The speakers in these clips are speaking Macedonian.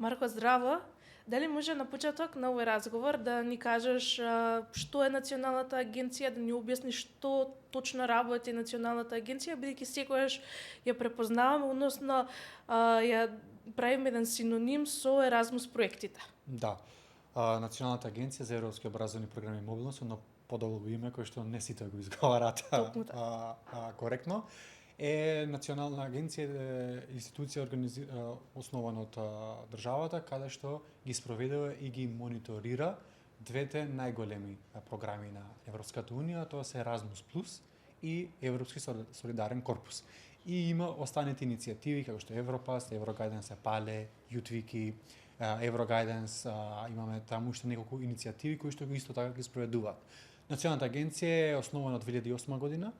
Марко, здраво! Дали може на почеток на овој разговор да ни кажеш што е Националната агенција, да ни објасниш што точно работи Националната агенција, бидејќи секогаш ја препознаваме, односно ја правиме еден синоним со Еразмус проектите. Да. Националната агенција за европски образовни програми и мобилност, едно подолго име кој што не сите го изговарат коректно, е Национална агенција, институција основана од државата, каде што ги спроведува и ги мониторира двете најголеми програми на Европската унија, тоа се Еразмус плюс и Европски солидарен корпус. И има останати иницијативи како што Европас, Еврогайденс, Пале, Јутвики, Еврогайденс, имаме таму уште неколку иницијативи кои што исто така ги спроведуваат. Националната агенција е основана од 2008 година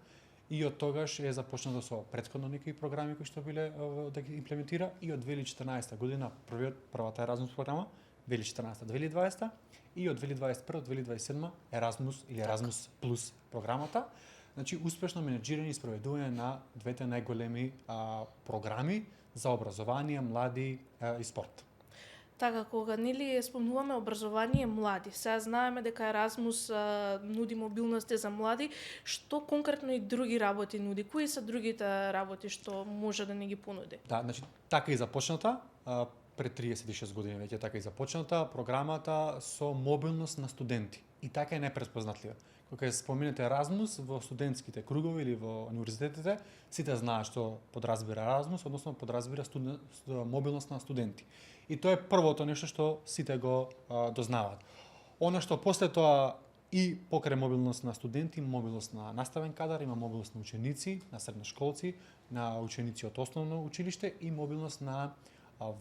и од тогаш е започнато со претходно некои програми кои што биле да ги имплементира и од 2014 година првата Еразмус програма, 2014-2020 и од 2021-2027 Еразмус или Еразмус плюс програмата. Значи успешно менеџирање и спроведување на двете најголеми програми за образование, млади и спорт. Така, кога нели спомнуваме образование млади, сега знаеме дека Еразмус нуди мобилности за млади, што конкретно и други работи нуди? Кои се другите работи што може да ни ги понуди? Да, значи така и започната, пред 36 години веќе така и започната програмата со мобилност на студенти. И така е непреспознатлива. Кога се споменете Еразмус во студентските кругови или во универзитетите, сите знаат што подразбира Еразмус, односно подразбира мобилност на студенти. И тоа е првото нешто што сите го дознаваат. Она што после тоа и покрај мобилност на студенти, мобилност на наставен кадар, има мобилност на ученици, на средношколци, на ученици од основно училиште и мобилност на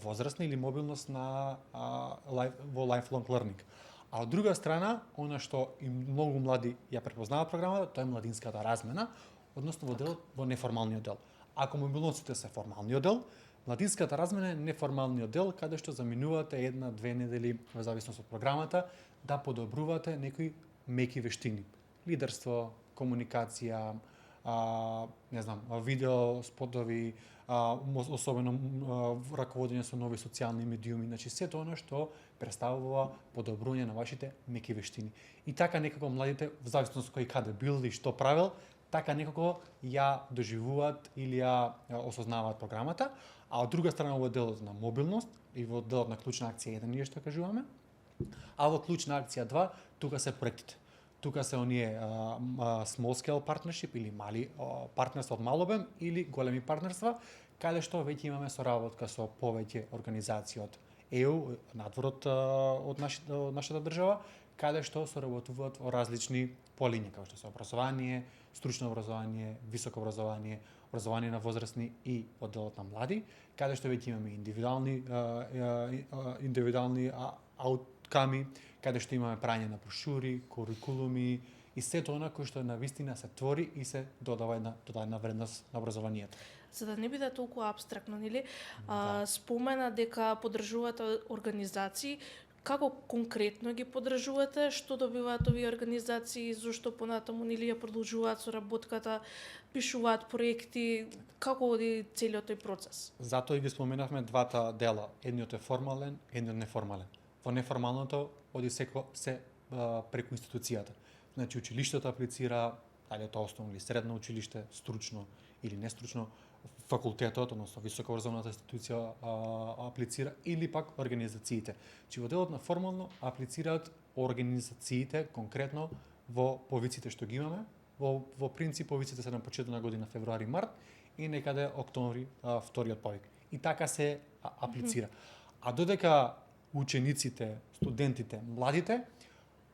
возрастни или мобилност на во lifelong learning. А од друга страна, она што и многу млади ја препознаваат програмата, тоа е младинската размена, односно во неформалниот дел. Ако мобилностите се формалниот дел, младинската размена е неформалниот дел, каде што заменувате 1-2 недели во зависност од програмата да подобрувате некои меки вештини. Лидерство, комуникација, видео спотови, особено раководење со нови социјални медиуми, значи сето она што представува подобрување на вашите меки вештини. И така некако младите, во зависност кој каде бил и што правил, така некако ја доживуваат или ја осознаваат програмата, а од друга страна во делот на мобилност и во делот на клучна акција 1 ние што кажуваме, а во клучна акција 2 тука се проектите. Тука се оние small scale partnership или мали партнерства од мал обем или големи партнерства, каде што веќе имаме соработка со повеќе организации од ЕУ, надвор од нашата држава, каде што соработуваат во различни полиња, како што се образование, стручно образование, високо образование, образование на возрастни и од делот на млади, каде што веќе имаме индивидуални аутками, каде што имаме прање на брошури, курикулуми и сето она кој што навистина се твори и се додава една додадена вредност на образованието. За да не биде толку апстрактно, нели? Спомена дека поддржувате организации. Како конкретно ги поддржувате? Што добиваат овие организации? Зошто понатаму нели ја продолжуваат соработката, пишуваат проекти? Како оди целиот тој процес? Затоа и ги споменавме двата дела. Едниот е формален, едниот неформален. Во неформалното оди се преку институцијата. Значи училиштето аплицира, дали е тоа основно или средно училиште, стручно или нестручно, факултетот, односно високо образовната институција аплицира или пак организациите. Чи во делот на формално аплицираат организациите конкретно во повиците што ги имаме. Во принцип повиците се на почеток на година февруари-март и некаде октомври вториот повик. И така се аплицира. А додека учениците, студентите, младите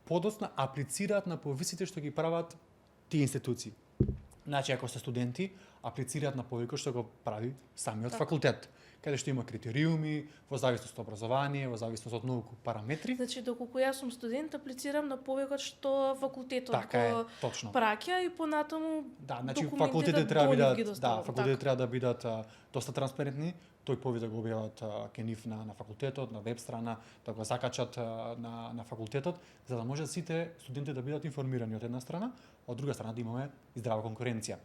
подоцна аплицираат на повиците што ги прават тие институции. Значи, ако сте студенти, аплицираат на повикот што го прави самиот факултет, каде што има критериуми, во зависност од образование, во зависност од многу параметри. Значи, доколку јас сум студент, аплицирам на повикот што факултетот праќа и понатаму значи факултетите треба да бидат доста транспарентни, тој повик да го објават ке нив на факултетот, на веб страна, да го закачат на факултетот, за да може сите студенти да бидат информирани од една страна, од друга страна да имаме и здрава конкуренција.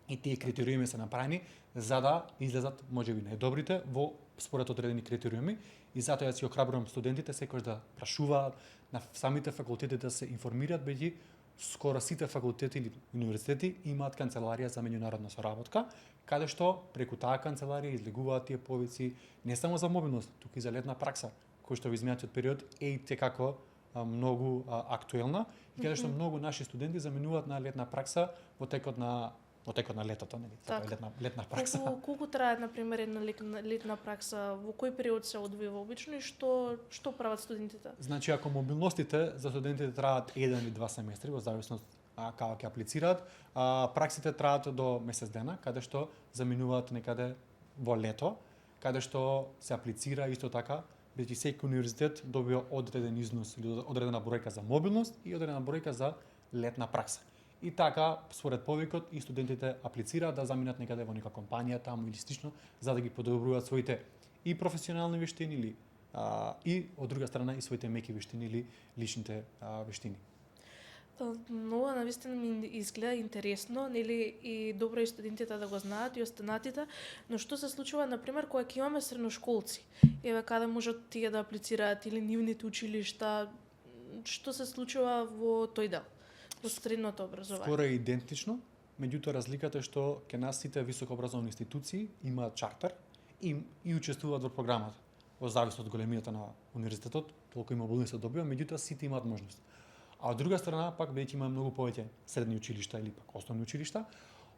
И тие критериуми се направени за да излезат можеби најдобрите во според одредени критериуми и затоа јас си охрабрувам студентите секогаш да прашуваат на самите факултети да се информираат, бидејќи скоро сите факултети или универзитети имаат канцеларија за меѓународна соработка, каде што преку таа канцеларија излегуваат тие повици не само за мобилност, туку и за летна пракса, кој што во изминатиот период е и текако многу актуелна и каде што многу наши студенти заменуваат на летна пракса во текот на летото, нели? Така. Летна пракса. Колку трае на пример една летна пракса, во кој период се одвива обично и што прават студентите? Значи, ако мобилностите за студентите траат 1 или 2 семестри, во зависност како ќе аплицираат, праксите траат до месец дена, каде што заминуваат некаде во лето, каде што се аплицира исто така, бидејќи секој универзитет добива одреден износ или одредена бројка за мобилност и одредена бројка за летна пракса. И така, според повикот, и студентите аплицираат да заминат некаде во нека компанија таму или слично, за да ги подобруваат своите и професионални вештини или и од друга страна и своите меки вештини или личните вештини. Многу навистина ми изгледа интересно, нели и добро и студентите да го знаат и останатите, но што се случува на пример кога ќе имаме средношколци? Еве каде можат тие да аплицираат или нивните училишта? Што се случува во тој дел? Во средното образование? Скоро е идентично, меѓутоа разликата е што ке нас сите високообразовни институции имаат чартер и учествуваат во програмата. Во зависност од големината на универзитетот, толку има мобилност се добива, меѓутоа сите имаат можност. А од друга страна, пак, бидејќи има многу повеќе средни училишта или пак основни училишта,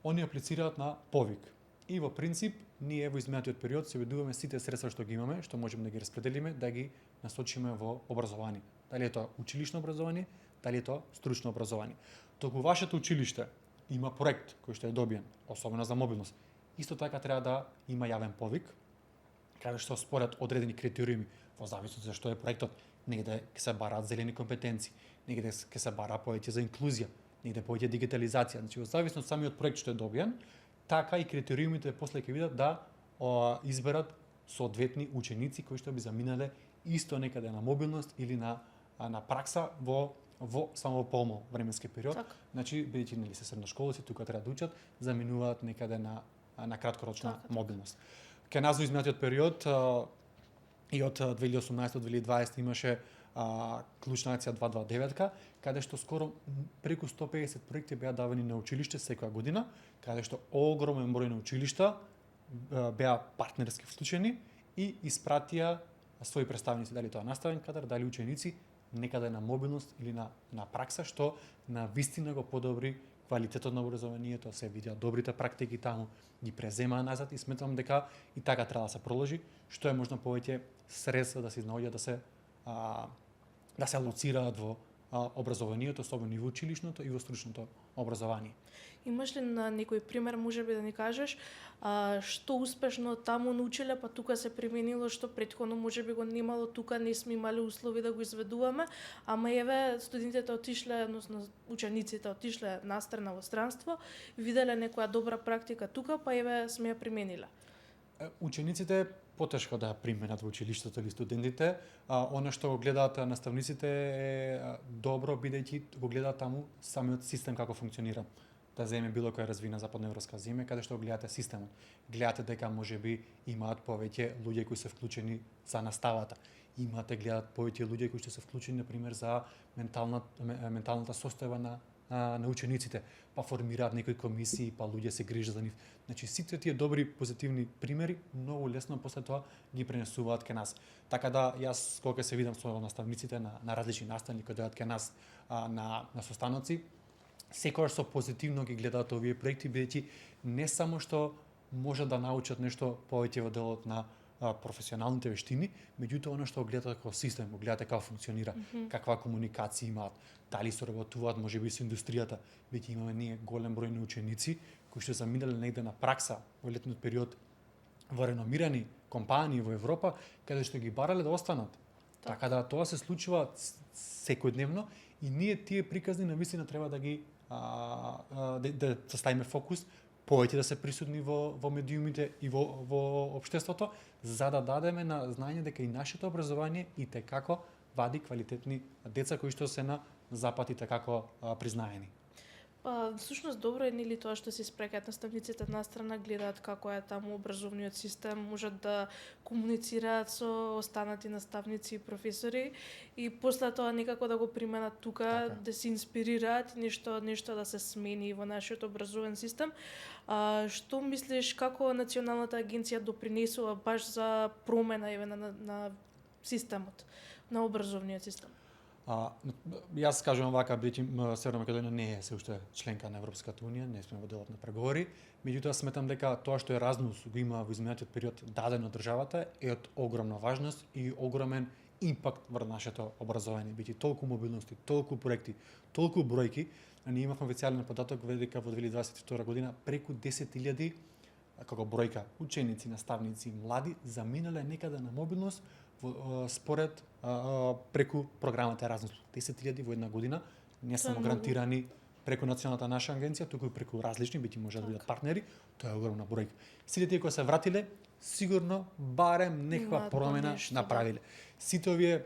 они аплицираат на повик. И во принцип, ние во изминатиот период се обидуваме сите средства што ги имаме, што можеме да ги распределиме, да ги насочиме во образование. Дали е тоа училишно образование, дали е тоа стручно образование. Толку вашето училиште има проект кој што е добиен, особено за мобилност, исто така треба да има јавен повик, каде што според одредени критериуми, во зависност за што е проектот, негде ќе се бараат зелени компетенции, негде ќе се бара повеќе за инклузија, негде повеќе дигитализација. Значи, во зависност самиот проект што е добиен, така и критериумите после ќе видат да изберат соодветни ученици кои што би заминале исто некаде на мобилност или на пракса во само полно временски период. Так. Значи, бидејќи нели се средношколци тука треба да учат, заминуваат некаде на краткорочна мобилност. Ке нас во изминатиот период и од 2018-2020 имаше клучна акција 229, каде што скоро преку 150 проекти беа давани на училиште секоја година, каде што огромен број на училишта беа партнерски вклучени и испратија своји представници, дали тоа наставен кадар, дали ученици, некаде на мобилност или на пракса, што на вистина го подобри квалитетот на образованието, се видеа добрите практики таму, ги преземаа назад и сметам дека и така треба да се проложи, што е можно повеќе средства да се изнаоѓа да се алоцираат во образованието, особено и во училишното и во стручното образование. Имаш ли на некој пример, можеби да ни кажеш, што успешно таму научиле, па тука се применило, што претходно можеби го немало, тука не сме имали услови да го изведуваме, ама еве студентите отишле, односно учениците отишле настрана во странство, виделе некоја добра практика тука, па еве сме ја примениле. Учениците потешко да применат во училиштето или студентите, она што го гледаат наставниците е добро, бидејќи го гледаат таму самиот систем како функционира. Да земе било која развина западноевропска земја, каде што го гледате системот. Гледате дека можеби имаат повеќе луѓе кои се вклучени за наставата. Гледаат повеќе луѓе кои што се вклучени на пример за менталната состојба на учениците, па формираат некои комисии, па луѓе се грижат за нив. Значи сите тие добри позитивни примери многу лесно после тоа ги пренесуваат кај нас. Така да јас кога се видам со наставниците на различни наставници кои доаѓаат кај нас на состаноци, секогаш со позитивно ги гледаат овие проекти, бидејќи не само што може да научат нешто повеќе во делот на професионалните вештини, меѓутоа она што го гледате како систем, го гледате како функционира, каква комуникација имаат, дали соработуваат можеби со индустријата, бидејќи имаме ние голем број на ученици кои што заминале негде на пракса во летниот период во реномирани компании во Европа, каде што ги барале да останат. Така да тоа се случува секојдневно и ние тие приказни навистина треба да ги да ставиме фокус, повеќе да се присутни во медиумите и во општеството, за да дадеме на знање дека и нашето образование и текако вади квалитетни деца кои што се на запад и текако признаени. Всушност добро е нели тоа што се спреќаат наставниците една страна, гледаат како е таму образовниот систем, можат да комуницираат со останати наставници и професори и после тоа некако да го применат тука, Така. да се инспирираат нешто да се смени во нашиот образовен систем. Што мислиш како националната агенција допринесува баш за промена на системот, на образовниот систем? Јас кажувам вака, бидејќи Северна Македонија не е се уште членка на Европската унија, не сме во делот на преговори, меѓутоа сметам дека тоа што Еразмус го има во изминатиот период даден од државата е од огромна важност и огромен импакт врз нашето образование. Бидејќи толку мобилности, толку проекти, толку бројки, а ние имавме официјален податок дека во 2022 година преку 10.000 како бројка ученици, наставници, млади заминале некаде на мобилност според преку програмата Еразмус. 10.000 во една година, не само гарантирани преку националната наша агенција, туку и преку различни, бидејќи може да бидат партнери, тоа е огромна бројка. Сите тие кои се вратиле, сигурно барем некаква промена направиле. Сите овие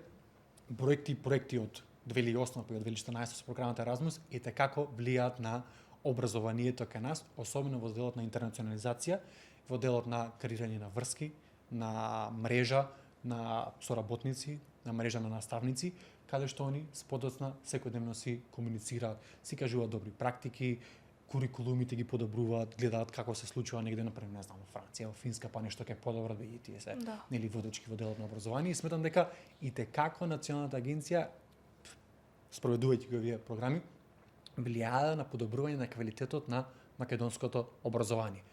проекти од 2008 па и од 2014 со програмата Еразмус и како влијаат на образованието кај нас, особено во делот на интернационализација, во делот на креирање на врски, на мрежа, на соработници, на мрежа на наставници, каде што они сподоцна секојдневно си комуницираат, си кажуваат добри практики, курикулумите ги подобруваат, гледаат како се случува негде, например, не знам, во Франција, во Финска, па нешто ке подобро да тие се, нели водечки во делот на образование и сметам дека и како националната агенција спроведувајќи ги овие програми влијае на подобрување на квалитетот на македонското образование.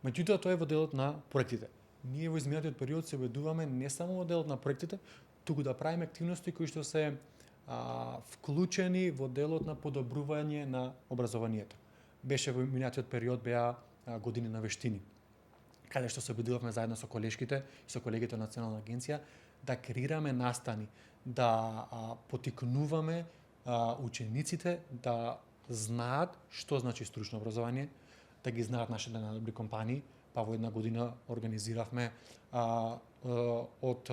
Меѓутоа тоа е во делот на проектите. Ние во изминатиот период се обидуваме не само во делот на проектите, туку да правиме активности кои што се вклучени во делот на подобрување на образованието. Беше во минатиот период беа години на вештини, каде што се обидувавме заедно со колешките и со колегите од Национална агенција да креираме настани, да потикнуваме учениците да знаат што значи стручно образование, да ги знаат нашите најдобри компании, па во една година организиравме од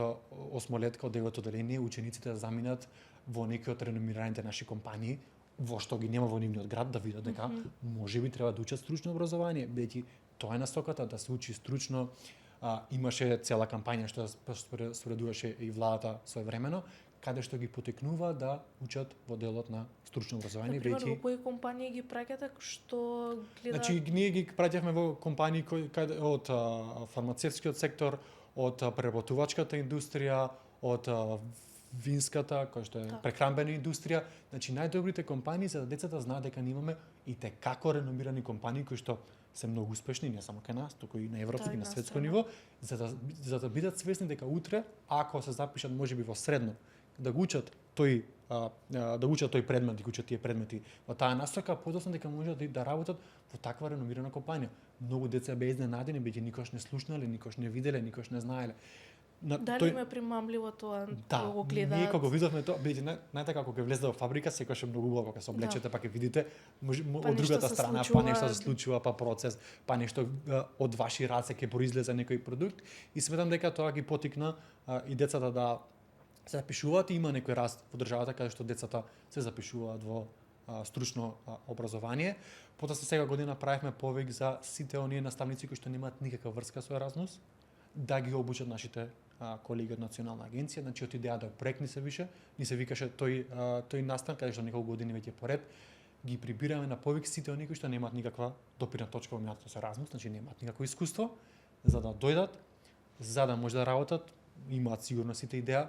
осмолетка, од 9-то деление, учениците да заминат во некои од реномираните наши компании, во што ги нема во нивниот град, да видат дека можеби треба да учат стручно образование, бидејќи тоа е насоката да се учи стручно. Имаше цела кампања што споредуваше и владата своевремено, каде што ги потекнува да учат во делот на стручно образование. Например, во кои компании ги праќате, што гледаат? Значи, ние ги праќавме во компании од фармацевтскиот сектор, од преработувачката индустрија, од винската, кој што е прехранбена индустрија, значи најдобрите компании за да децата знаат дека ние имаме и како реномирани компании кои што се многу успешни, не само кај нас, туку и на европско и на светско ниво, за да бидат свесни дека утре, ако се запишат можеби во средно, да го учат тој предмет, да го учат тие предмети во таа насока, подоцна дека можат да работат во таква реномирана компанија. Многу деца беа изненадени, бидејќи никош не слушнале, никош не виделе, никош не знаеле. Дали им е примамливо тоа да го гледаат? Ние кога видовме тоа, бидејќи најтака кога влезе во фабрика, секогаш е многу убаво кога се облечете, па ќе видите од другата страна па нешто се случува, па процес, па нешто од ваши раце ќе произлезе некој продукт и сметам дека тоа ги потикна и децата да се запишуваат и има некој раст во државата каде што децата се запишуваат во стручно образование. Потоа сега година правевме повик за сите оние наставници кои што немаат никаква врска со Еразмус, да ги обучат нашите колеги од Национална агенција, значи од идеја да проект ни се викаше тој настан, каде што неколку години веќе поред ги прибираме на повик сите оние кои што немаат никаква допирна точка во минатото со Еразмус, значи немаат никакво искуство, за да дојдат, за да може да работат, имаат сигурно сите идеја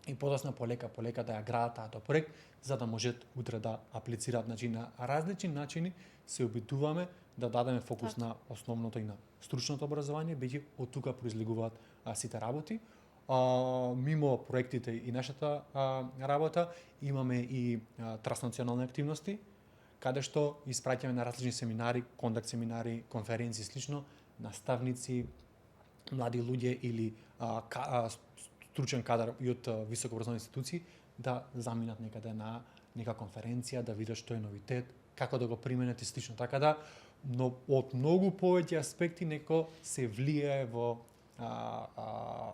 и подосна полека да ја градат таа проект, за да можат утре да аплицираат, значи на различни начини се обидуваме да дадеме фокус на основното и на стручното образование, бидејќи од тука произлегуваат сите работи. Мимо проектите и нашата работа имаме и транснационални активности, каде што испраќаме на различни семинари, контакт семинари, конференции слично, наставници, млади луѓе или стручен кадар и од високообразовни институции да заминат некаде на нека конференција, да видат што е новитет, како да го применат и слично. Така да, но од многу повеќе аспекти неко се влијае во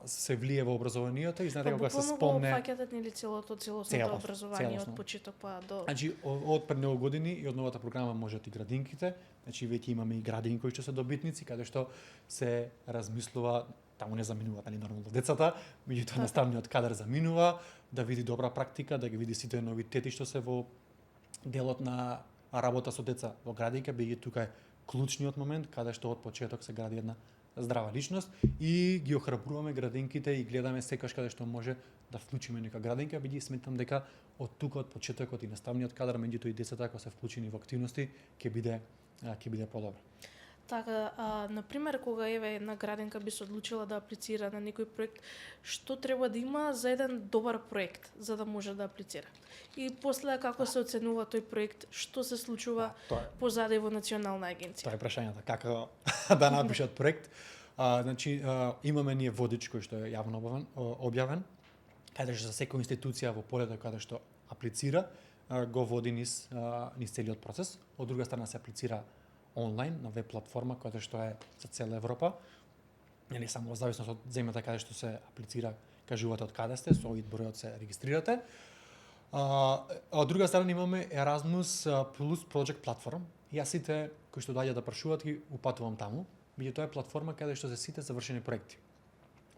се влие во образованието и знаете Па кога се буквално го спомне опфаќате нели целосното образование од почеток па до. Значи од пред неколку години и од новата програма можат и градинките, значи веќе имаме и градини кои што се добитници каде што се размислува, таму не заминуваат али нормално децата, меѓутоа наставниот кадар заминува да види добра практика, да ги види сите новитети што се во делот на работа со деца во градинка, бидејќи тука е клучниот момент каде што од почеток се гради една здрава личност и ги охрабруваме градинките и гледаме секогаш каде што може да вклучиме нека градинка, бидејќи сметам дека од тука од почетокот и наставниот кадар, меѓутоа и децата ако се вклучени во активности ќе биде подобро. Така, на пример, кога еве една градинка би се одлучила да аплицира на некој проект, што треба да има за еден добар проект за да може да аплицира? И после како се оценува тој проект, што се случува позади во Национална агенција? Тоа е прашањето, како да напишат проект. Значи, имаме ние водич кој што е јавно објавен, каде што за секоја институција во полето каде што аплицира, го води низ целиот процес. Од друга страна се аплицира онлайн на веб платформа која што е за цела Европа. Не само во зависност од земјата каде што се аплицира, кажувате од каде сте, со овој бројот се регистрирате. Од друга страна имаме Erasmus Plus Project Platform. Јас сите кои што доаѓаат да прашуваат ги упатувам таму, бидејќи тоа е платформа каде што се сите завршени проекти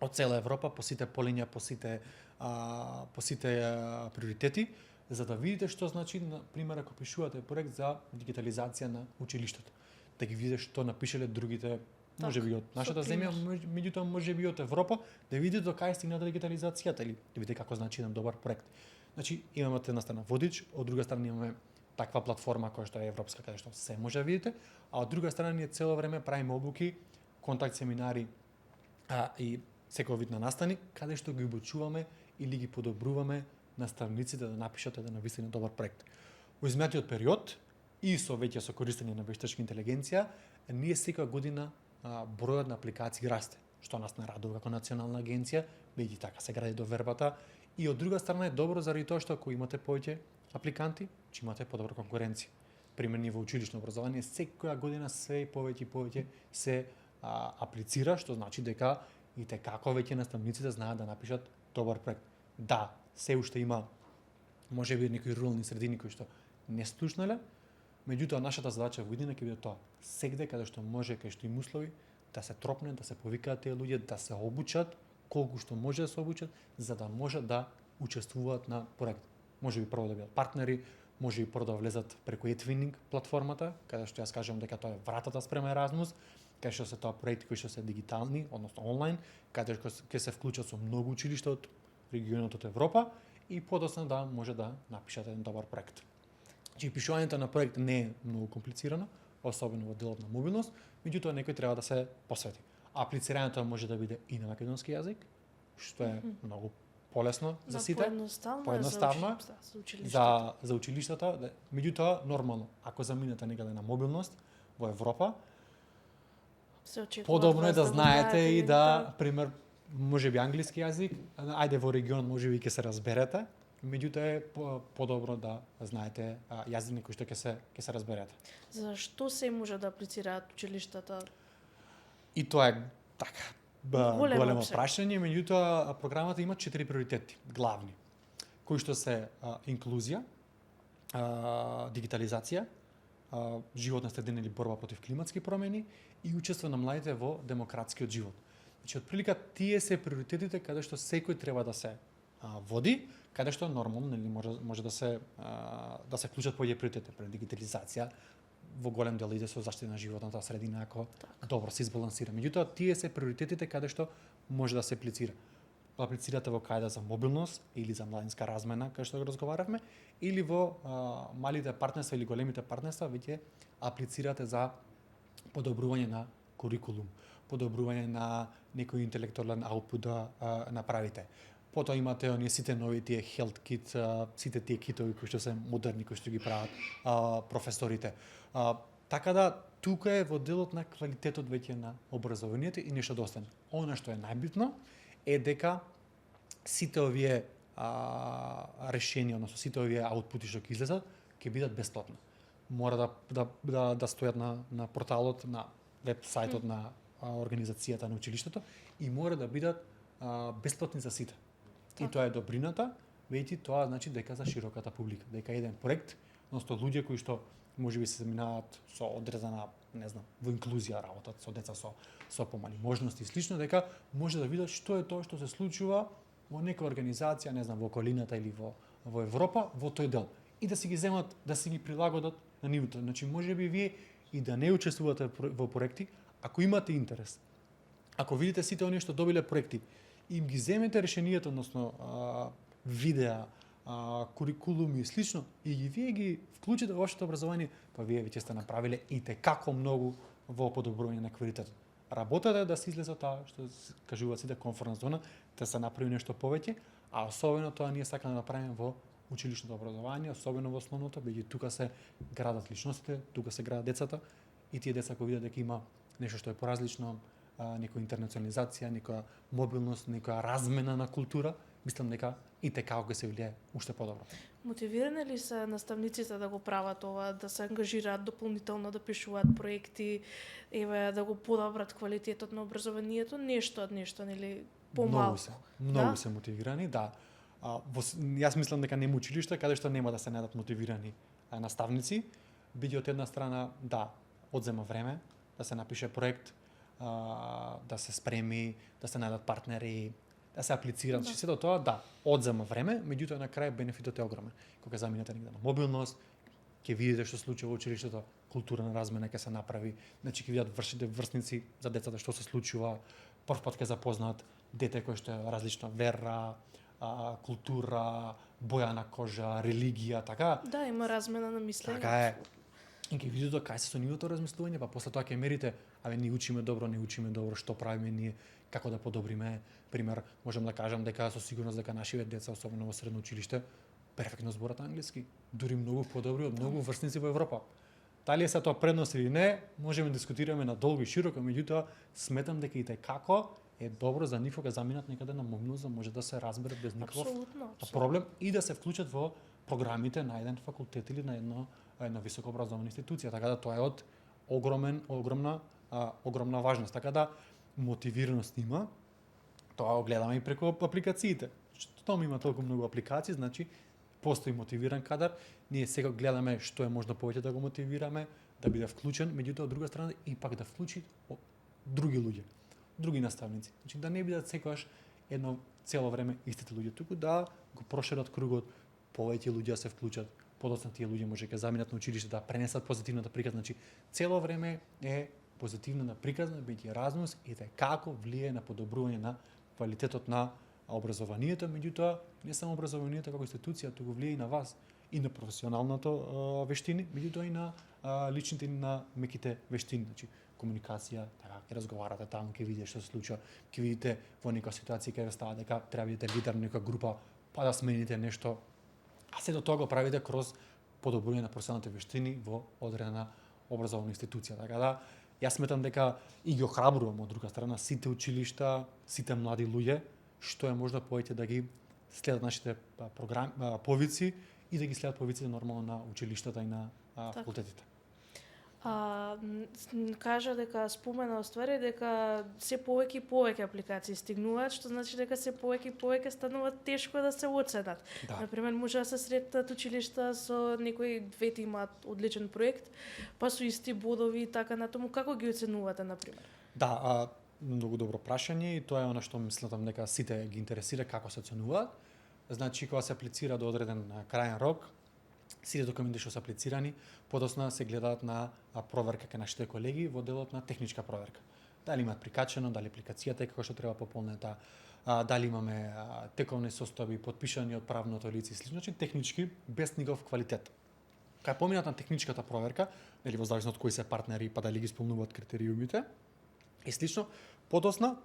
од цела Европа, по сите полиња, по сите приоритети, за да видите што значи, на пример, ако пишувате проект за дигитализација на училиштето, да ги видите што напишале другите, можеби од нашата земја, меѓутоа можеби од Европа, да видите до кај стигна дигитализацијата или да видите како значи еден добар проект. Значи, имаме од една страна водич, од друга страна имаме таква платформа која што е европска, каде што се може да видите, а од друга страна ние цело време правиме обуки, контакт семинари и секој вид на настани, каде што ги обучуваме или ги подобруваме наставниците да напишат еден навистина добар проект. Во изминатиот период и со веќе со користење на вештачка интелигенција, ние секоја година бројот на апликации расте, што нас нарадува како национална агенција, бидејќи така се гради довербата, и од друга страна е добро заради тоа што ако имате повеќе апликанти, ќе имате подобра конкуренција. Пример, во училишно образование секоја година се повеќе и повеќе се аплицира, што значи дека и како веќе наставниците знаат да напишат добар проект. Да, се уште има можеби некои рурални средини кои што не слушнале, меѓутоа нашата задача во иднина ќе биде тоа. Сегде каде што може, каде што им услови, да се тропне, да се повикаат тие луѓе, да се обучат колку што може да се обучат, за да може да учествуваат на проект. Можеби прво да бидат партнери, можеби прво да влезат преку eTwinning платформата, каде што јас кажам дека тоа е вратата спрема Erasmus, каде што се тоа проекти кои што се дигитални, односно онлайн, каде што ќе се вклучат со многу училишта од регионот од Европа и подоцна да може да напишат еден добар проект. Значи, пишувањето на проект не е многу комплицирано, особено во делот на мобилност, меѓутоа некој треба да се посвети. Аплицирањето може да биде и на македонски јазик, што е многу полесно за сите, поедноставно за училиштата, меѓутоа нормално, ако заминете некаде на мобилност во Европа, подобро е да знаете и да, пример, можеби англиски јазик, ајде во регион можеби ќе се разберете, меѓутоа е подобро да знаете јазик кој што ќе се разберете. За што се може да аплицираат училиштата? И тоа е така големо прашање, меѓутоа програмата има 4 приоритети главни, кои што се инклузија, дигитализација, животна средина или борба против климатски промени и учество на младите во демократскиот живот. Значи, отприлика тие се приоритетите каде што секој треба да се води, каде што нормално може да се вклучат повеќе приоритети, пред дигитализација во голем дел иде со заштита на животната средина ако добро се избалансира. Меѓутоа тие се приоритетите каде што може да се аплицира. Аплицирате во кајда за мобилност или за младинска размена, кај што го разговаравме, или во малите партнерства или големите партнерства веќе аплицирате за подобрување на курикулум, подобрување на некој интелектуален аутпут да направите. Потоа имате оние сите нови тие health kit, сите тие китови кои што се модерни, кои што ги прават професорите. Така да тука е во делот на квалитетот веќе на образованието и нешто достан. Она што е најбитно е дека сите овие решенија, односно сите овие аутпути што ќе излезат, ќе бидат бесплатни. Мора да стојат на порталот, на веб сајтот на организацијата на училиштето и мора да бидат бесплатни за сите. И Така. тоа е добрината, веќе тоа значи дека за широката публика, дека еден проект, односно луѓе кои што можеби се заминаваат со одредена, не знам, во инклузија работат со деца со помали можности и слично, дека може да видат што е тоа што се случува во нека организација, не знам, во околината или во Европа, во тој дел. И да си ги земат, да си ги прилагодат на нивото. Значи, можеби вие и да не учествувате во проекти, ако имате интерес. Ако видите сите оние што добиле проекти, им ги земете решението, односно видеа, курикулуми и слично, и вие ги вклучите во вашето образование, па вие веќе сте направиле и те како многу во подобрување на квалитетот. Работата е да се излезе таа, што кажуваат сите комфортна зона, да се направи нешто повеќе, а особено тоа ние сакаме да направиме во училишното образование, особено во основното, бидејќи тука се градат личностите, тука се градат децата, и тие деца кога видат дека има нешто што е поразлично, некоја интернационализација, некоја мобилност, некоја размена на култура, мислам дека и како ќе се влијае уште подобро. Мотивирани ли се наставниците да го прават ова, да се ангажираат дополнително, да пишуваат проекти, еве да го подобрат квалитетот на образованието, нешто од нешто, нели помалку? Многу се мотивирани, да. Јас мислам дека нема училишта каде што нема да се најдат мотивирани наставници, бидејќи од една страна, да, одзема време да се напише проект, да се спреми, да се најдат партнери, да се аплицираат, да. Сето тоа, да, одзема време, меѓутоа на крај бенефитот е огромен. Кога заминете негде на мобилност, ќе видите што се случува во училиштето, културна размена ќе се направи, значи ќе видат врсници за децата што се случува, првпат ќе запознаат дете кој што е различна вера, култура, боја на кожа, религија, така. Да, има размена на мислење. Така е. И ќе видите кај се со нивото размислување, па после тоа ќе мерите, ние учиме добро, не учиме добро, што правиме ние, како да подобриме. Пример, можам да кажам дека со сигурност дека нашите деца, особено во средно училиште, перфектно зборат англиски, дури многу подобри од многу врсници во Европа. Дали е се тоа предност или не, можеме да дискутираме на долго и широко, меѓутоа сметам дека и како е добро за нив кога заминат некаде на мобилност, да може да се разберат без никаков проблем и да се вклучат во програмите на еден факултет или на една високо образовна институција, така да тоа е од огромна важност, така да мотивираност има. Тоа го гледаме и преку апликациите. Што има толку многу апликации, значи постои мотивиран кадар. Ние сега гледаме што е можно повеќе да го мотивираме, да биде вклучен, меѓутоа од друга страна и пак да вклучи други луѓе, други наставници. Значи да не бидат секогаш едно цело време истите луѓе, туку да го прошират кругот, повеќе луѓе се вклучат, подоцна тие луѓе може ќе заминат на училиште да пренесат позитивната приказна. Значи цело време е позитивна приказна, биќе размус и како влијае на подобрување на квалитетот на образованието, меѓутоа не само образованието како институција, туку влијае и на вас, и на професионалното вештини, меѓутоа и на личните и на меките вештини, значи комуникација, така ќе разговарате таму, ќе видите што се случува, ќе видите во некоја ситуација ќе ве става дека треба да бидете лидер на некоја група, па да смените нешто, а сето тоа го правите кроз подобрување на професионалните вештини во одредена образовна институција, така да јас сметам дека и ги охрабрувам од друга страна сите училишта, сите млади луѓе, што е можно повеќе да ги следат нашите програми, повици и да ги следат повиците нормално на училиштата и на факултетите. Кажа дека спомена оствари дека се повеќе и повеќе апликации стигнуваат, што значи дека се повеќе и повеќе станува тешко да се оценат. Да. Например, може да се сретнат училишта со некои двете имаат одличен проект, па со исти бодови и така натаму. Како ги оценувате, например? Да, многу добро прашање и тоа е она што мислам дека сите ги интересира како се оценуваат. Значи, кога се аплицира до одреден крајен рок, сите документи што се аплицирани, подоцна се гледаат на проверка кај нашите колеги во делот на техничка проверка. Дали имаат прикачено, дали апликацијата е како што треба пополнета, дали имаме тековни состојби подпишани од правното лице и слично, значи технички без никаков квалитет. Кај поминат на техничката проверка, нели во зависност од кои се партнери, па дали ги исполнуваат критериумите и слично, подоцна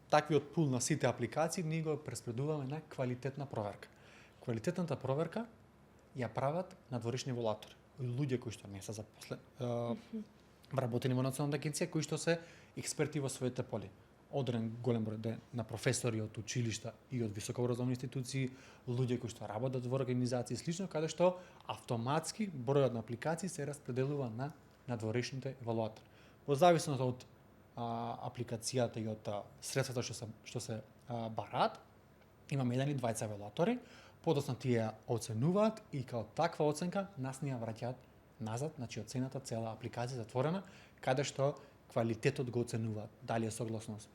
таквиот пул на сите апликации ние го преспредуваме на квалитетна проверка. Квалитетната проверка ја прават надворешни еволуатори, луѓе кои што не се вработени во Националната агенција, кои што се експерти во своите поли. Одреден голем број на професори од училишта и од високообразовни институции, луѓе кои што работат во организации и слично, каде што автоматски бројот на апликации се распределува на надворешните еволуатори. Во зависност од апликацијата и од средствата што се бараат, имаме 1 и 2 евалуатори, подоцна тие оценуваат и као таква оценка нас ни ја враќаат назад, значи оценета цела апликација затворена, каде што квалитетот го оценуваат, дали е согласно с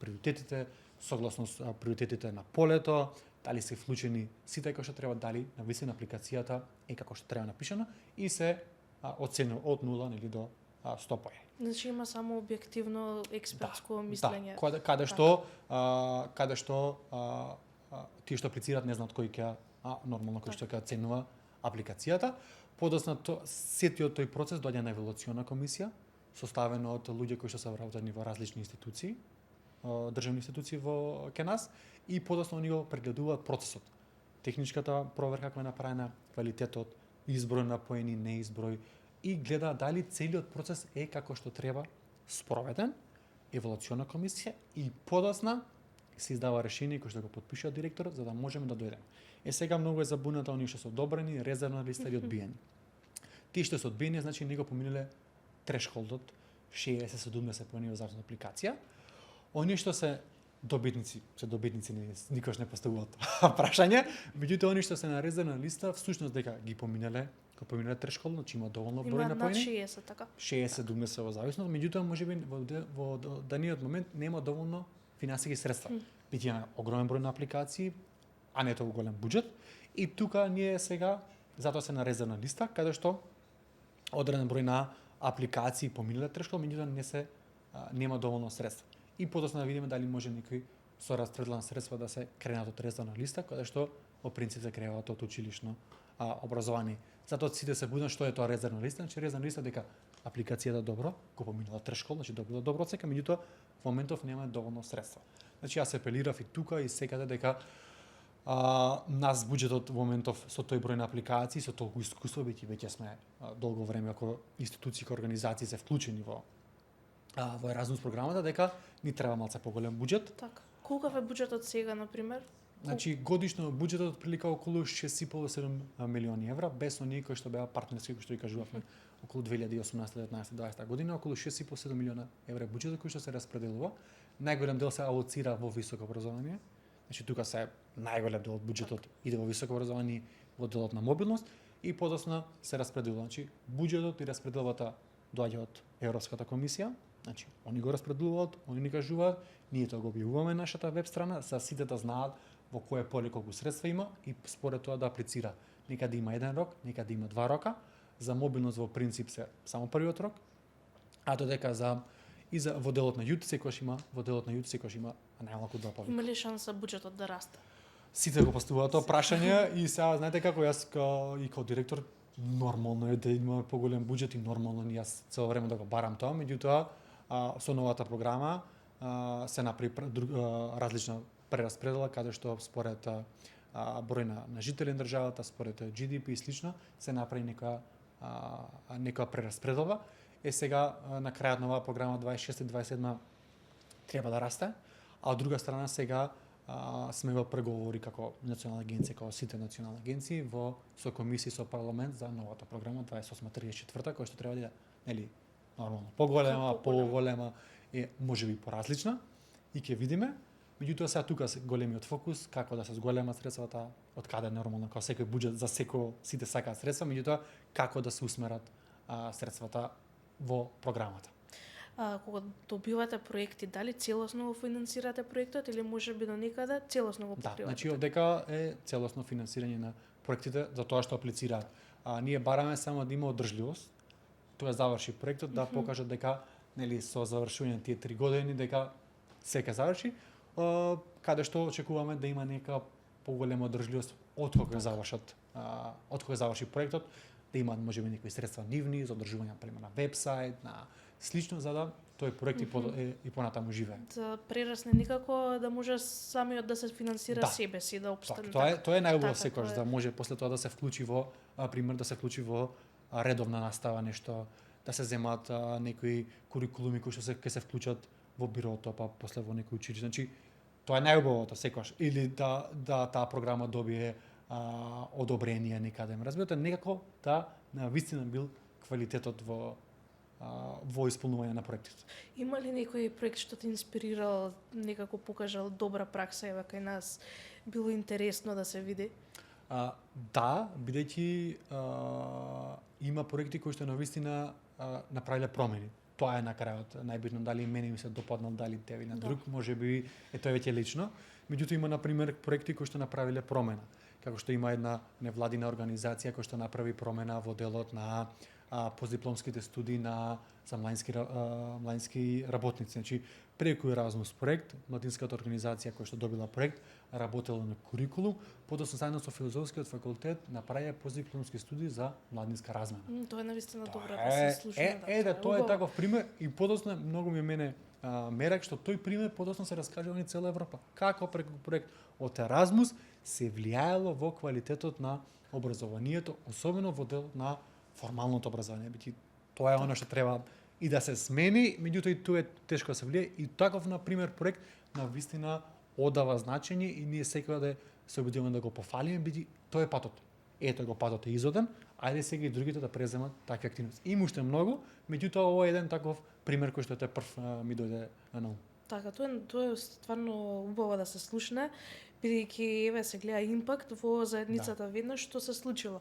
приоритетите на полето, дали се вклучени сите кои што треба, дали на висина апликацијата е како што треба напишана и се оценува од 0 нели до 100 поени. Значи има само објективно експертско мислење. Да, каде што тие што аплицираат не знаат кој ќе нормално кој што ќе оценува апликацијата. Подоцна сетиот тој процес доаѓа на евалуациона комисија, составена од луѓе кои што се вработени во различни институции, државни институции во ке нас, и подоцна они го прегледуваат процесот. Техничката проверка која е направена, квалитетот, изброј на поени, неизброј, и гледа дали целиот процес е како што треба спроведен, евалуациона комисија, и подоцна се издава решение кој што го подпишува директорот за да можеме да дојдеме. Сега многу е забуната оние што се одобрени, резервна листа или одбиени. Тие што се одбиени, значи не го поминале трешхолдот 60-70 поени во зависност од апликација. Оние што се добитници никош не поставуваат прашање, меѓутоа оние што се на резервна листа всушност дека ги поминале трешхолд, значи има доволно број на поени. Има над 60, така? 60-70 во зависност, меѓутоа можеби во даниот момент нема доволно финансиски средства. Бидејќи има огромен број на апликации, а не толку голем буџет, и тука ние сега затоа се на резервна листа каде што одреден број на апликации поминале трешхолд, меѓутоа нема доволно средства. И подоцна да видиме дали може некој со распределена средства да се кренат од резервна листа, каде што во принцип се креаат од училишно образование. Затоа сите се будат што е тоа резервна листа, значи резервна листа дека апликацијата добро го поминала трешхолд, значи добила добро оценка, меѓутоа во моментов нема доволно средства. Значи јас се апелирав и тука и секаде дека нас буџетот во моментов со тој број на апликации, со толку искуство, веќе сме долго време како институции, како организации се вклучени во Еразмус програмата, дека ни треба малце поголем буџет. Така. Колкав е буџетот сега, на пример? Значи годишно буџетот прилика околу 6,5-7 милиони евра, без оние кои што беа партнерски, кои што ги кажувавме, околу 2018, 19, 20 година, околу 6,5-7 милиона евра буџетот кој што се распределува. Најголем дел се алоцира во високо образование. Значи тука се најголем дел од буџетот иде во високо образование, во делот на мобилност, и подоцна се распределува. Значи буџетот и распределбата доаѓа од Европската комисија. Значи, они го распределуваат, они ни кажуваат, ние тоа го објавуваме на нашата веб страна, за сите да знаат во кое поле колку средства има и според тоа да аплицира. Некаде има 1 рок, некаде има 2 рока. За мобилност во принцип се само првиот рок, а додека во делот на јут секогаш има најмалку 2 повеќе. Има ли шанса буџетот да расте? Сите го поставуваат тоа прашање и сега знаете како јас како директор нормално е да има поголем буџет и нормално ни јас цело време да го барам тоа, меѓутоа со новата програма се направи различна прераспредела каде што според број на жители на државата, според GDP и слично се направи некоја прераспределба. Сега на крајот на оваа програма 26-27 треба да расте, а од друга страна сега сме во преговори како национална агенција, како сите национални агенции со комисија со парламент за новата програма 28-34 која што треба да нели нормално поголема е можеби поразлична и ќе видиме. Меѓутоа сега тука се големиот фокус како да се зголемат средствата, од каде нормално како секој буџет за сите сакаат средства, меѓутоа како да се усмерат средствата во програмата. Кога добивате проекти, дали целосно го финансирате проектот или можеби до некаде целосно го покривате? Да, значи овдека е целосно финансирање на проектите за тоа што аплицираат. Ние бараме само да има одржливост. Тоа заврши проектот да покаже дека нели со завршување на тие 3 години дека се ќе заврши, каде што очекуваме да има нека поголема одржливост од кога заврши проектот, да имаат можеби некои средства нивни за одржување на вебсајт, на слично за да тој проект и понатаму живее. За прерасне никако да може самиот да се финансира себе си, да опстане. Тоа е најубаво секогаш да може после тоа да се вклучи во редовна настава, нешто да се земат некои курикулуми кои што ќе се вклучат во бирото, па после во некој училиште. Значи тоа е најубавото секогаш, или да таа програма добие одобрение некаде. Разбирате, некако да навистина бил квалитетот во во исполнување на проектите. Има ли некој проект што те инспирирал, некако покажал добра пракса еве кај нас, било интересно да се види? Да, бидејќи има проекти кои што навистина направиле промени. Тоа е на крајот најбитно, дали мене ми се допаднал, дали тебе на друг, можеби е тоа веќе лично. Меѓутоа има на пример проекти кои што направиле промена, како што има една невладина организација која што направи промена во делот на постдипломските студии за младински работници. Значи, преку Еразмус проект, младинската организација која што добила проект, работела на курикулум, подоцна заедно со филозофскиот факултет направија постдипломски студии за младинска размена. Тоа е навистина добра да се слуша. Тоа е таков пример и подоцна многу ми мене мерак што тој пример подоцна се раскажува ни цела Европа. Како преку проект од Еразмус се влијаело во квалитетот на образованието, особено во дел на формалното образование. Бидејќи тоа е она што треба и да се смени, меѓутоа и тоа е тешко да се влие и таков на пример проект на вистина одава значење и ние секогаш да се обидуваме да го пофалиме, бидејќи тоа е патот. Ето го патот е изоден, ајде сега и другите да преземат такви активности. Има уште многу, меѓутоа ова е еден таков пример кој што те прв ми дојде на ум. Така, тоа е стварно убаво да се слушне, бидејќи еве се гледа импакт во заедницата веднаш што се случило.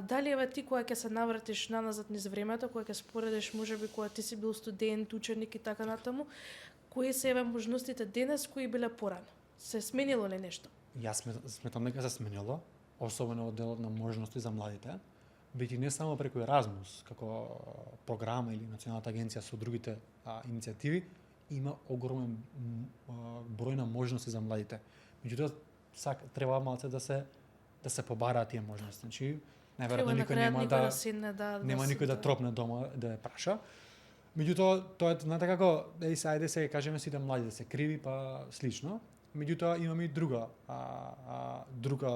Дали еве ти кога ќе се навратиш наназад низ времето, кога ќе споредиш можеби кога ти си бил студент, ученик и така натаму, кои се еве можностите денес кои биле порано? Се сменило ли нешто? Јас сметам дека се сменило, особено во делот на можности за младите, бидејќи не само преку Еразмус, како програма или Националната агенција со другите иницијативи, има огромен број на можности за младите. Меѓутоа, треба малце да се побараат тие можности. Значи, најверојатно никој нема никој да тропне дома да ја праша. Меѓутоа, тоа е, знаете како, ајде се кажеме сите млади да се криви, па слично. Меѓутоа, имаме и друга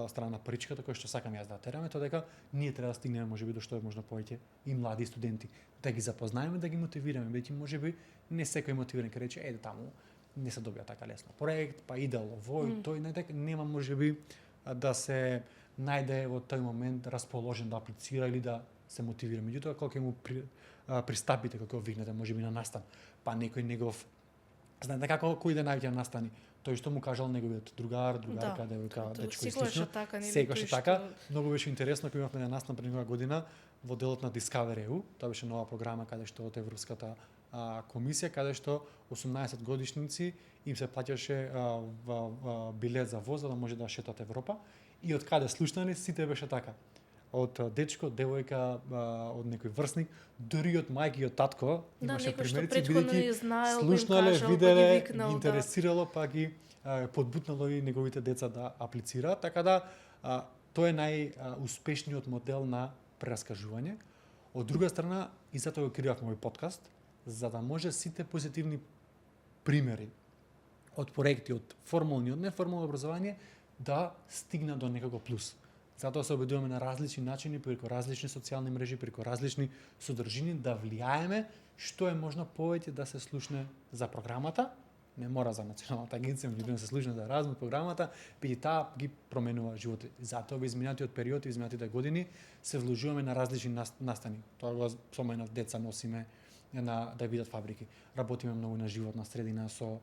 страна причката која што сакам јас да тераме, тоа дека ние треба да стигнеме можеби до што е можно повеќе и млади студенти, да ги запознаеме, да ги мотивираме, бидејќи можеби не секој мотивиран ќе рече еде таму не се добија така лесно проект, па идеално вој, тој нема можеби да се најде во тој момент расположен да аплицира или да се мотивира. Меѓутоа, кога ќе му пристапите, кога викнете можеби на настан, па некој негов, знаете како кој да најде настани, тој што му кажал неговиот другарка, девојка, дечко и слично. Секогаш така. Многу беше интересно кога имавме на настан пред некоја година во делот на Discover EU, тоа беше нова програма каде што од Европската комисија, каде што 18 годишници им се плаќаше билет за воз за да може да шетат Европа и од каде слушнали сите беше така. Од дечко, девојка, од некој врсник, дури од мајка и од татко имаше примерици, бидејќи слушнале, виделе, ги интересирало, па ги подбутнало и неговите деца да аплицираат, така да тоа е најуспешниот модел на прераскажување. Од друга страна, и затоа го креирав мој подкаст, за да може сите позитивни примери од проекти, од формално и од неформално образование да стигнат до некако плюс. Затоа се обидуваме на различни начини, преку различни социјални мрежи, преку различни содржини да влијаеме што е можно повеќе да се слушне за програмата, не мора за Националната агенција, меѓутоа да се слушне за Еразмус програмата, бидејќи таа ги променува животот. Затоа во изминатиот период, изминатите години се вложуваме на различни настани. Тоа го споменав, деца носиме да видат фабрики. Работиме многу на животна средина со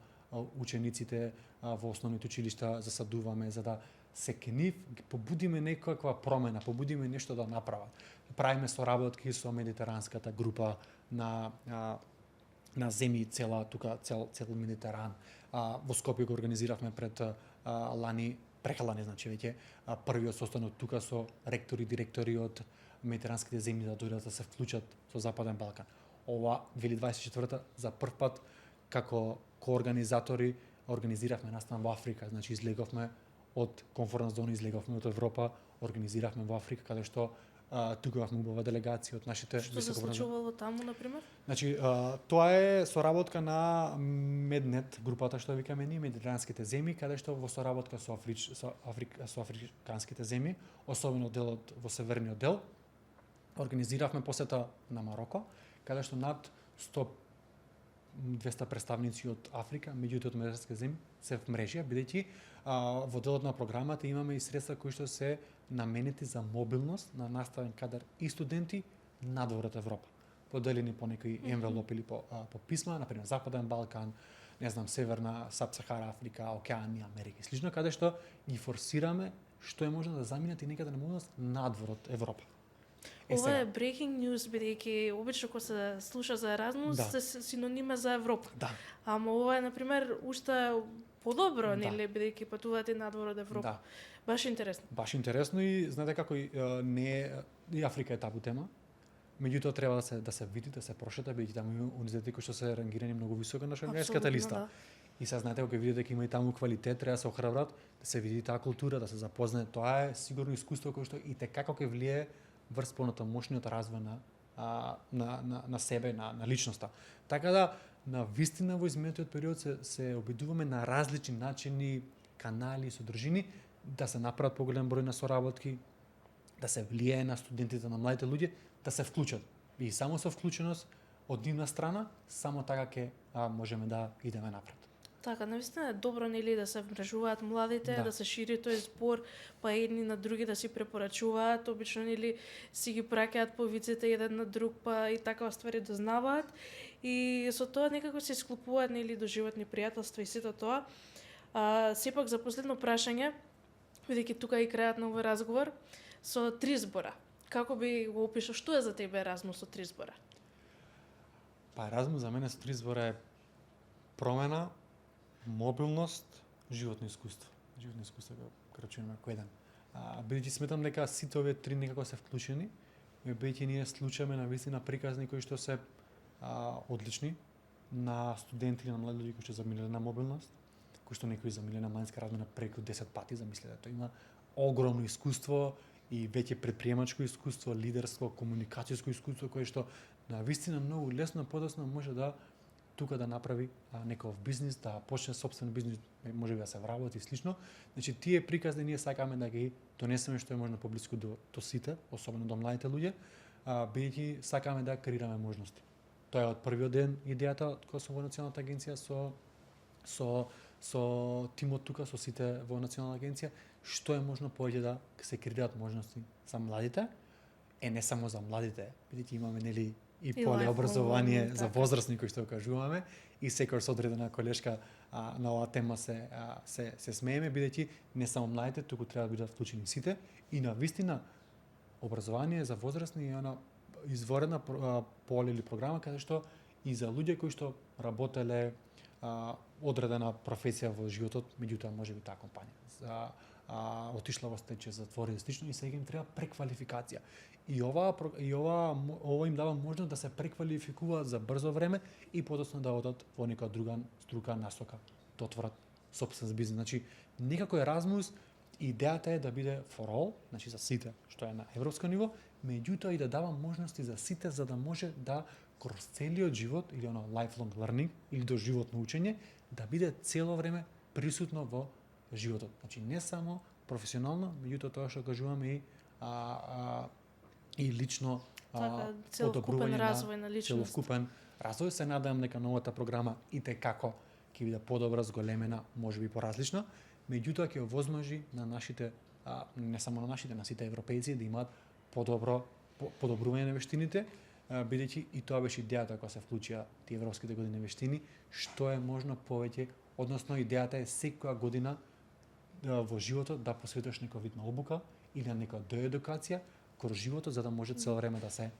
учениците во основните училишта, засадуваме за да се кенив, побудиме некаква промена, побудиме нешто да направат. Правиме соработки со медитеранската група на земји цел Медитеран. Во Скопје го организиравме пред прекалани, значи веќе првиот состанок тука со ректори, директори од медитеранските земји да дојдат да се вклучат со Западен Балкан. Ова 2024 за прв пат како коорганизатори организиравме настан во Африка, значи излеговме од комфортна зона, излеговме од Европа, организиравме во Африка каде што тука имавме убава делегација од нашите високообразовани. Што се случувало таму на пример? Значи тоа е соработка на Меднет, групата што викаме ние, медитеранските земји, каде што во соработка со африканските земји, особено делот во северниот дел, организиравме посета на Мароко, каде што над 200 представници од Африка, меѓутоа од медитеранските земји се вмрежија, бидејќи во делот на програмата имаме и средства кои што се наменети за мобилност на наставен кадар и студенти надвор од Европа. поделени по некои енвелоп или по писма, например Западен Балкан, не знам, Северна, Сабсахара Африка, Океанија, Америка и слично, каде што ги форсираме што е можно да заминат и некаде на мобилност надвор од Европа. Ова е breaking news, бидејќи обично кога се слуша за Еразмус, Да. се синонима за Европа. Да, Ама ова е, например, уште подобро, Да. нели, бидејќи патувате надвор од Европа. да. Баш интересно. Баш интересно и знаете како не е, и Африка е табу тема. Меѓутоа треба да се види, да се прошета, бидејќи таму има универзитети кои што се рангирани многу високо на шенгенската Апсолутно, листа. да. И сега знаете кога видите дека има и таму квалитет, треба да се охрабрат, да се види таа култура, да се запознае. Тоа е сигурно искуство кое што и те како ќе влие врз понатамошниот развој на себе, на личноста. Така да на вистина во изминатиот период се обидуваме на различни начини, канали и содржини да се направат поголем број на соработки, да се влијае на студентите, на младите луѓе, да се вклучат. И само со вклученост од нивна страна, само така ќе можеме да идеме напред. Така, навистина е добро, нели, да се вмрежуваат младите, Да. да се шири тој збор, па едни на други да си препорачуваат, обично, нели, си ги праќаат повиците еден на друг, па и такава ствари дознаваат. И со тоа некако се исклопуваат, нели, доживотни пријателства и сето тоа. Сепак за последно прашање, бидејќи тука е и крајот на овој разговор, со 3 збора. Како би го опишал, што е за тебе Еразмус со 3 збора? Па Еразмус за мене со 3 збора е промена, мобилност, животно искуство. Животно искуство го крачуваме како еден. Бидејќи сметам дека сите овие 3 некако се вклучени, и бидејќи ние случаме на вистина приказни кои што се одлични на студенти или на млади луѓе кои што замилеле на мобилност, кои што некои замилеле на мајнска размена преку 10 пати, замислете, тоа има огромно искуство и веќе предприемачко искуство, лидерство, комуникацијско искуство кое што на вистина многу лесно подоцна може да тука да направи некој бизнис, да почне сопствен бизнис, може би да се вработи и слично. Значи тие приказни ние сакаме да ги донесеме што е можно поблиску до сите, особено до младите луѓе, бидејќи сакаме да креираме можности. Тоа е од првиот ден идејата кога сум во Националната агенција со тимот тука, со сите во Национална агенција, што е можно повеќе да се креираат можности за младите, не само за младите, бидејќи имаме нели и поле lifelong образование learning, за така. возрастни кои што кажуваме и секој со одредена колешка на оваа тема се смееме, бидејќи не само младите, туку треба да бидат вклучени сите и на вистина образование за возрастни е она изворена поле или програма каде што и за луѓе кои што работеле одредена професија во животот, меѓутоа можеби таа компанија отишла во стечај, затвори и слично и сега им треба преквалификација. И ова им дава можност да се преквалификуваат за брзо време и подоцна да одат во нека друга струка насока, да отворат сопствен бизнис. Значи, некако Еразмус идејата е да биде for all, значи за сите, што е на европско ниво, меѓутоа и да дава можности за сите за да може да кроз целиот живот или оно lifelong learning или доживотно учење да биде цело време присутно во животот. Значи не само професионално, меѓутоа тоа што кажуваме и лично Така, целокупен одобрување развој на личност. целокупен развој. Се надевам дека новата програма и те како ќе биде подобра, зголемена, можеби поразлична, меѓутоа ќе овозможи на нашите не само на нашите, на сите европејци да имаат подобрување на вештините, бидејќи и тоа беше идејата кога се вклучија тие европските години вештини, што е можно повеќе, односно идејата е секоја година во животот да посветиш некој вид на обука или на некоја доедукација кроз животот за да може цело време да се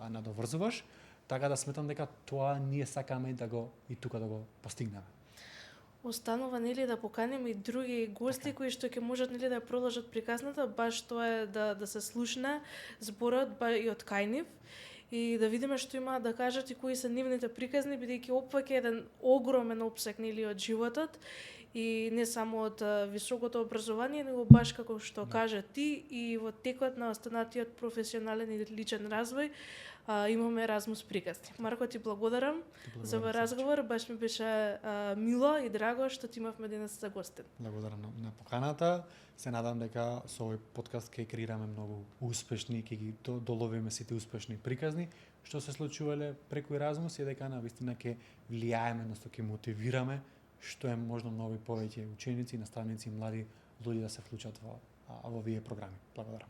надоврзуваш, така да сметам дека тоа ние сакаме да го и тука да го постигнеме. Останува нели да поканеме и други гости Така. кои што ќе можат нели да продолжат приказната, баш тоа е да се слушне зборот и од кај нив и да видиме што имаат да кажат и кои се нивните приказни, бидејќи опфаќа еден огромен опсек нели од животот и не само од високото образование, него баш како што кажа ти и во текот на останатиот професионален и личен развој имаме Еразмус приказни. Марко, ти благодарам за овој разговор, баш ми беше мило и драго што ти имавме денес за гостин. Благодарам на поканата. Се надам дека со овој подкаст ќе креираме многу успешни, ќе ги доловиме сите успешни приказни што се случувале преку Еразмус и дека навистина ќе влијаеме, односно ќе мотивираме што е можно многу повеќе ученици, наставници и млади луѓе да се вклучат во овие програми. Благодарам.